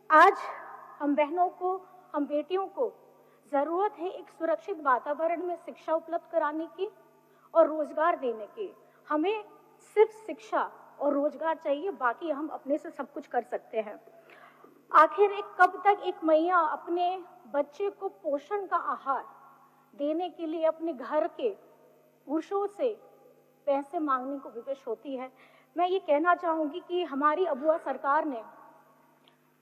आज हम बहनों को, हम बेटियों को जरूरत है एक सुरक्षित वातावरण में शिक्षा उपलब्ध कराने की और रोजगार देने की। हमें सिर्फ शिक्षा और रोजगार चाहिए, बाकी हम अपने से सब कुछ कर सकते हैं। आखिर कब तक एक मैया अपने बच्चे को पोषण का आहार देने के लिए अपने घर के पुरुषों से पैसे मांगने को विवश होती है। मैं ये कहना चाहूंगी कि हमारी अबुआ सरकार ने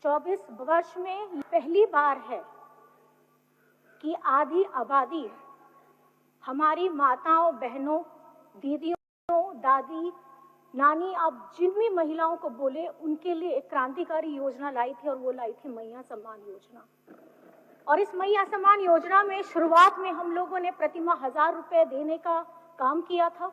24 वर्ष में पहली बार है कि आधी आबादी हमारी माताओं, बहनों, दीदियों, दादी, नानी, आप जिन भी महिलाओं को बोले उनके लिए एक क्रांतिकारी योजना लाई थी, और वो लाई थी मैया सम्मान योजना। और इस मैया सम्मान योजना में शुरुआत में हम लोगों ने प्रतिमाह 1000 रुपए देने का काम किया था,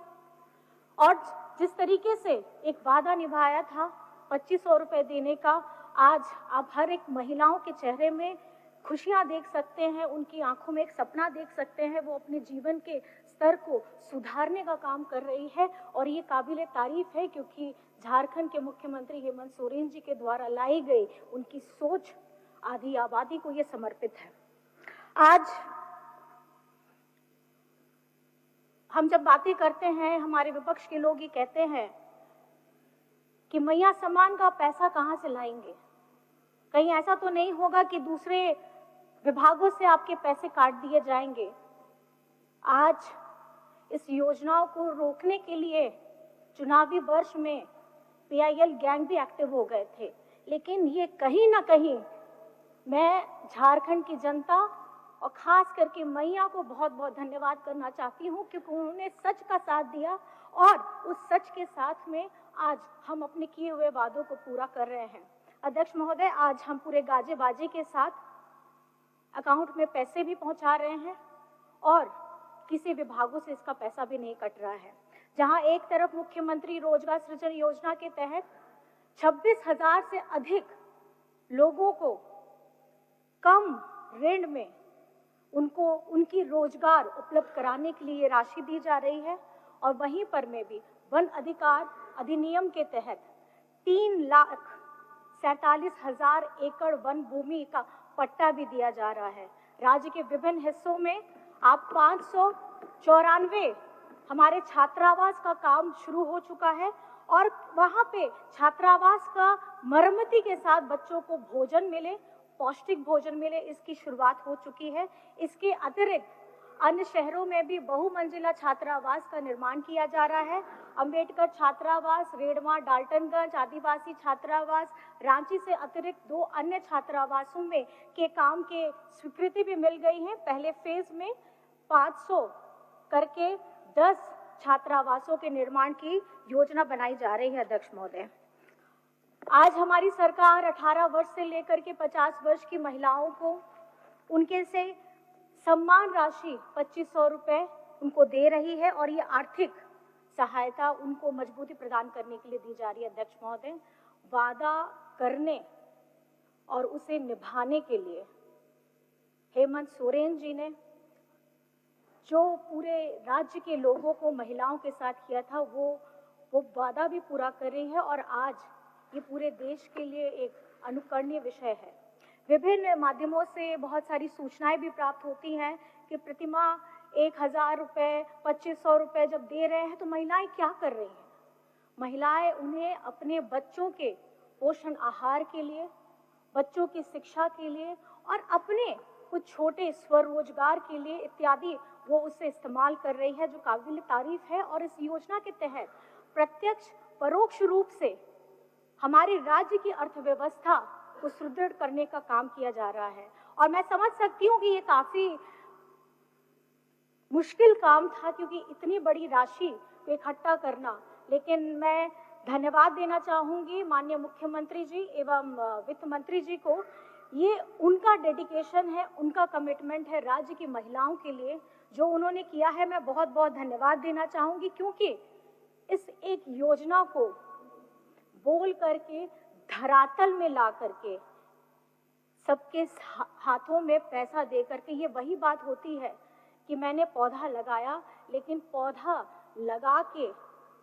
और जिस तरीके से एक वादा निभाया था 2500 रुपए देने का, आज आप हर एक महिलाओं के चेहरे में खुशियां देख सकते हैं, उनकी आंखों में एक सपना देख सकते हैं। वो अपने जीवन के स्तर को सुधारने का काम कर रही है, और ये काबिले तारीफ है क्योंकि झारखंड के मुख्यमंत्री हेमंत सोरेन जी के द्वारा लाई गई उनकी सोच आधी आबादी को ये समर्पित है। आज हम जब बातें करते हैं, हमारे विपक्ष के लोग ये कहते हैं कि मैया सम्मान का पैसा कहां से लाएंगे, कहीं ऐसा तो नहीं होगा कि दूसरे विभागों से आपके पैसे काट दिए जाएंगे। आज इस योजनाओं को रोकने के लिए चुनावी वर्ष में पीआईएल गैंग भी एक्टिव हो गए थे, लेकिन ये कहीं ना कहीं मैं झारखंड की जनता और खास करके मैया को बहुत बहुत धन्यवाद करना चाहती हूँ, क्योंकि उन्होंने सच का साथ दिया, और उस सच के साथ में आज हम अपने किए हुए वादों को पूरा कर रहे हैं। अध्यक्ष महोदय, आज हम पूरे गाजे बाजे के साथ अकाउंट में पैसे भी पहुंचा रहे हैं, और किसी विभागों से इसका पैसा भी नहीं कट रहा है। जहां एक तरफ मुख्यमंत्री रोजगार सृजन योजना के तहत 26,000 से अधिक लोगों को कम ऋण में उनको उनकी रोजगार उपलब्ध कराने के लिए राशि दी जा रही है, और वहीं पर में भी वन अधिकार अधिनियम के तहत 3,47,000 एकड़ वन भूमि का पट्टा भी दिया जा रहा है। राज्य के विभिन्न हिस्सों में आप 594 हमारे छात्रावास का काम शुरू हो चुका है, और वहां पे छात्रावास का मरम्मती के साथ बच्चों को भोजन मिले, पौष्टिक भोजन मिले, इसकी शुरुआत हो चुकी है। इसके अतिरिक्त अन्य शहरों में भी बहुमंजिला छात्रावास का निर्माण किया जा रहा है। अंबेडकर छात्रावास, रेडमा, डाल्टनगंज आदिवासी छात्रावास, रांची से अतिरिक्त 2 अन्य छात्रावासों में के काम के स्वीकृति भी मिल गई है। पहले फेज में 500 करके 10 छात्रावासों के निर्माण की योजना बनाई जा रही है। अध्यक्ष महोदय, आज हमारी सरकार 18 वर्ष से लेकर के 50 वर्ष की महिलाओं को उनके से सम्मान राशि 2500 रुपए उनको दे रही है, और ये आर्थिक सहायता उनको मजबूती प्रदान करने के लिए दी जा रही है। अध्यक्ष महोदय, वादा करने और उसे निभाने के लिए हेमंत सोरेन जी ने जो पूरे राज्य के लोगों को, महिलाओं के साथ किया था, वो वादा भी पूरा कर रही है, और आज ये पूरे देश के लिए एक अनुकरणीय विषय है। विभिन्न माध्यमों से बहुत सारी सूचनाएं भी प्राप्त होती हैं कि प्रतिमाह 1000 रुपए, 2500 रुपए जब दे रहे हैं तो महिलाएं क्या कर रही हैं। महिलाएं उन्हें अपने बच्चों के पोषण आहार के लिए, बच्चों की शिक्षा के लिए, और अपने कुछ छोटे स्वरोजगार के लिए इत्यादि वो उससे इस्तेमाल कर रही है, जो काबिल तारीफ है। और इस योजना के तहत प्रत्यक्ष परोक्ष रूप से हमारे राज्य की अर्थव्यवस्था को सुदृढ़ करने का काम किया जा रहा है। और मैं समझ सकती हूँ कि ये काफी मुश्किल काम था, क्योंकि इतनी बड़ी राशि को इकट्ठा करना, लेकिन मैं धन्यवाद देना चाहूंगी माननीय मुख्यमंत्री जी एवं वित्त मंत्री जी को। ये उनका डेडिकेशन है, उनका कमिटमेंट है राज्य की महिलाओं के लिए, जो उन्होंने किया है। मैं बहुत बहुत धन्यवाद देना चाहूंगी, क्योंकि इस एक योजना को बोल करके धरातल में ला करके सबके हाथों में पैसा दे करके, ये वही बात होती है कि मैंने पौधा लगाया, लेकिन पौधा लगा के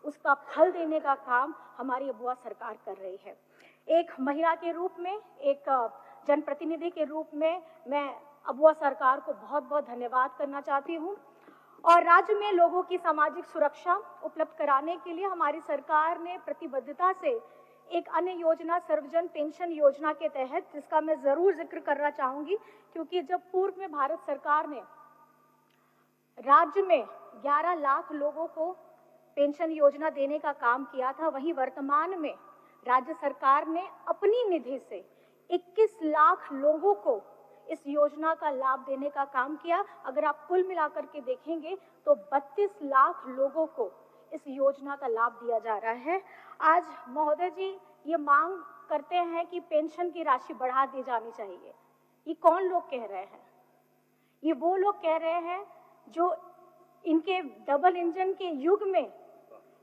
उसका फल देने का काम हमारी अबुआ सरकार कर रही है। एक महिला के रूप में, एक जनप्रतिनिधि के रूप में मैं अबुआ सरकार को बहुत बहुत धन्यवाद करना चाहती हूँ। और राज्य में लोगों की सामाजिक सुरक्षा उपलब्ध कराने के लिए हमारी सरकार ने प्रतिबद्धता से एक अन्य योजना, सर्वजन पेंशन योजना के तहत, जिसका मैं जरूर जिक्र करना चाहूंगी, क्योंकि जब पूर्व में भारत सरकार ने राज्य में 11 लाख लोगों को पेंशन योजना देने का काम किया था, वहीं वर्तमान में राज्य सरकार ने अपनी निधि से 21 लाख लोगों को इस योजना का लाभ देने का काम किया। अगर आप कुल मिलाकर के देखेंगे तो 32 लाख लोगों को इस योजना का लाभ दिया जा रहा है। आज महोदय जी ये मांग करते हैं कि पेंशन की राशि बढ़ा दी जानी चाहिए। ये कौन लोग कह रहे हैं? ये वो लोग कह रहे हैं जो इनके डबल इंजन के युग में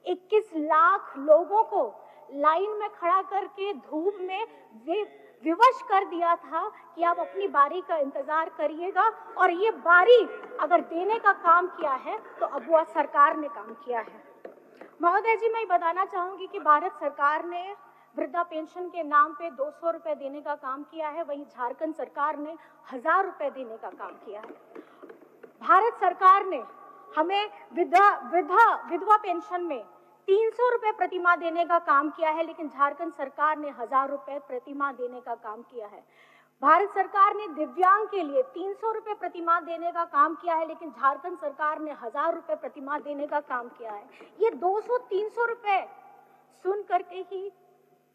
21 लाख लोगों को लाइन में खड़ा करके धूप में विवश कर दिया था कि आप अपनी बारी का इंतजार करिएगा, और ये बारी अगर देने का काम किया है तो अबुआ सरकार ने काम किया है। महोदय जी, मैं बताना चाहूंगी कि भारत सरकार ने वृद्धा पेंशन के नाम पे 200 रुपए देने का काम किया है, वहीं झारखंड सरकार ने 1000 रुपए देने का काम किया है। भारत सरकार ने हमें विधवा पेंशन में 300 रुपए प्रतिमाह देने का काम किया है, लेकिन झारखंड सरकार ने 1000 रुपए प्रतिमाह देने का काम किया है। भारत सरकार ने दिव्यांग के लिए 300 रुपए प्रतिमाह देने का काम किया है, लेकिन झारखंड सरकार ने 1000 रुपए प्रतिमाह देने का काम किया है। ये 200-300 रुपए सुन करके ही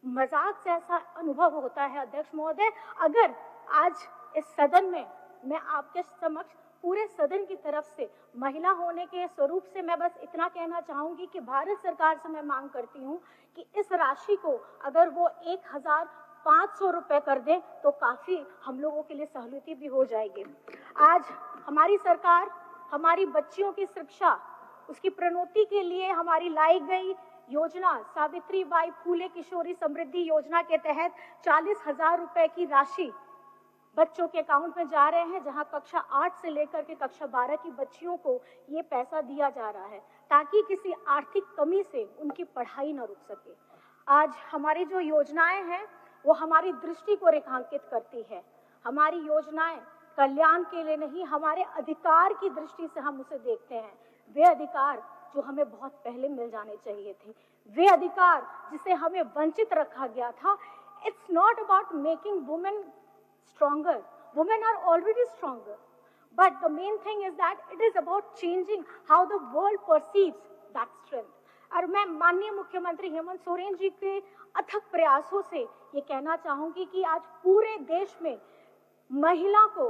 मजाक जैसा अनुभव होता है। अध्यक्ष महोदय, अगर आज इस सदन में मैं आपके समक्ष पूरे सदन की तरफ से महिला होने के स्वरूप से मैं बस इतना कहना चाहूंगी कि भारत सरकार से मैं मांग करती हूं कि इस राशि को अगर वो 1500 रुपए कर दें तो काफी हम लोगों के लिए सहूलियत भी हो जाएगी। आज हमारी सरकार हमारी बच्चियों की शिक्षा, उसकी प्रोन्नति के लिए हमारी लाई गई योजना सावित्रीबाई फूले किशोरी समृद्धि योजना के तहत 40,000 रुपए की राशि बच्चों के अकाउंट में जा रहे हैं, जहां कक्षा 8 से लेकर के कक्षा 12 की बच्चियों को ये पैसा दिया जा रहा है ताकि किसी आर्थिक कमी से उनकी पढ़ाई न रुक सके। आज हमारी जो योजनाएं हैं वो हमारी दृष्टि को रेखांकित करती है। हमारी योजनाएं कल्याण के लिए नहीं, हमारे अधिकार की दृष्टि से हम उसे देखते हैं। वे अधिकार जो हमें बहुत पहले मिल जाने चाहिए थे, वे अधिकार जिसे हमें वंचित रखा गया था। It's not about making women stronger. Women are already stronger. But the main thing is that it is about changing how the world perceives that strength. और मैं माननीय मुख्यमंत्री हेमंत सोरेन जी के अथक प्रयासों से ये कहना चाहूंगी कि आज पूरे देश में महिला को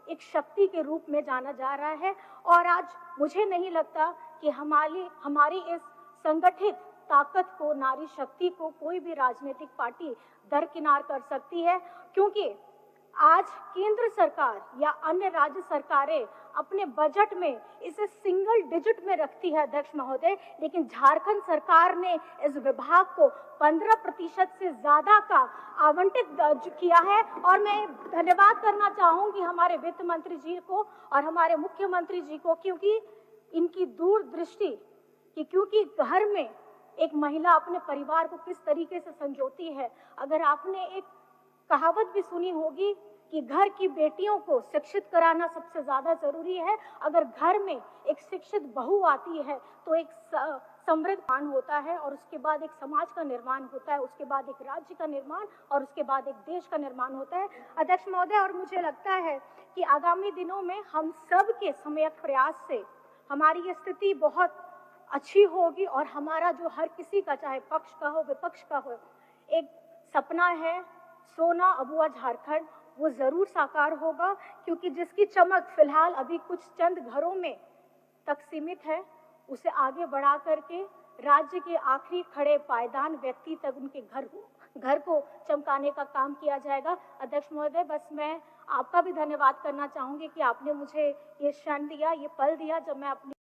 एक शक्ति के रूप में जाना जा रहा है, और आज मुझे नहीं लगता कि हमारी इस संगठित ताकत को, नारी शक्ति को कोई भी राजनीतिक पार्टी दरकिनार कर सकती है, क्योंकि आज केंद्र सरकार या अन्य राज्य सरकारें अपने बजट में इसे सिंगल डिजिट में रखती है अध्यक्ष महोदय, लेकिन झारखंड सरकार ने इस विभाग को 15% से ज्यादा का आवंटित किया है। और मैं धन्यवाद करना चाहूंगी हमारे वित्त मंत्री जी को और हमारे मुख्यमंत्री जी को, क्योंकि इनकी दूरदृष्टि कि क्योंकि घर में एक महिला अपने परिवार को किस तरीके से संजोती है। अगर आपने एक कहावत भी सुनी होगी कि घर की बेटियों को शिक्षित कराना सबसे ज्यादा जरूरी है। अगर घर में एक शिक्षित बहू आती है तो एक समृद्ध निर्माण होता है, और उसके बाद एक समाज का निर्माण होता है, उसके बाद एक राज्य का निर्माण, और उसके बाद एक देश का निर्माण होता है अध्यक्ष महोदय। और मुझे लगता है कि आगामी दिनों में हम सब के सम्यक प्रयास से हमारी ये स्थिति बहुत अच्छी होगी, और हमारा जो हर किसी का, चाहे पक्ष का हो विपक्ष का हो, एक सपना है सोना अबुआ झारखंड, वो जरूर साकार होगा। क्योंकि जिसकी चमक फिलहाल अभी कुछ चंद घरों में तक सीमित है, उसे आगे बढ़ा करके राज्य के आखिरी खड़े पायदान व्यक्ति तक उनके घर को चमकाने का काम किया जाएगा। अध्यक्ष महोदय, बस मैं आपका भी धन्यवाद करना चाहूंगी कि आपने मुझे ये क्षण दिया, ये पल दिया जब मैं अपनी